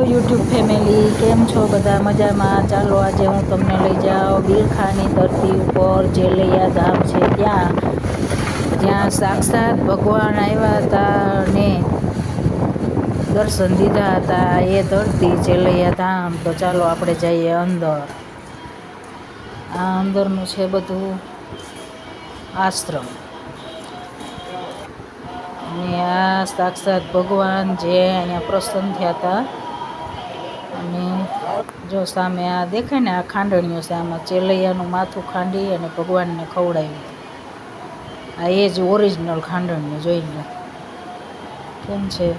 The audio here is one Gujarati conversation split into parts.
યુટ્યુબ ફેમિલી, કેમ છો બધા? મજામાં? ચાલો આજે હું તમને લઈ જાઉં બિલખાની ધરતી ઉપર ચેલૈયા ધામ છે ત્યાં, જ્યાં સાક્ષાત ભગવાન આવ્યા હતા અને દર્શન દીધા હતા એ ધરતી ચેલૈયા ધામ. તો ચાલો આપણે જઈએ અંદર. આ અંદરનું છે બધું આશ્રમ, અને આ સાક્ષાત ભગવાન જે અહીંયા પ્રસન્ન થયા હતા. અને જો સામે આ દેખાય ને, આ ખાંડણીઓ છે, આમાં ચેલૈયાનું માથું ખાંડી અને ભગવાનને ખવડાવ્યું. આ એ જ ઓરિજિનલ ખાંડણીઓ જોઈ લો કેમ છે.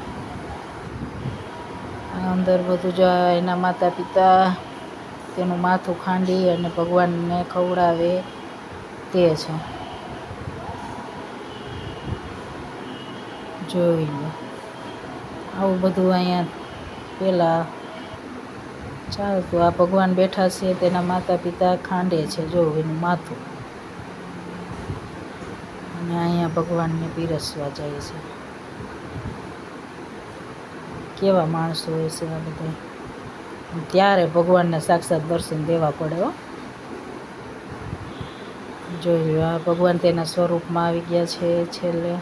આ અંદર બધું જો એના માતા પિતા તેનું માથું ખાંડી અને ભગવાનને ખવડાવે તે છે. જોઈ લો આવું બધું અહીંયા પહેલાં ચાલતું. આ ભગવાન બેઠા છે, તેના માતા પિતા ખાંડે છે, જો એનું માથું. અને અહીંયા ભગવાનને પીરસવા જાય છે. કેવા માણસો હોય છે આ બધા, ત્યારે ભગવાનને સાક્ષાત દર્શન દેવા પડે હો. જોઈ આ ભગવાન તેના સ્વરૂપમાં આવી ગયા છે છેલ્લે.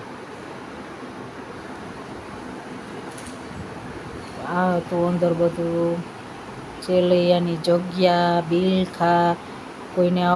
આ તો અંદર બધું ચેલૈયાની જગ્યા, બિલખા, કોઈને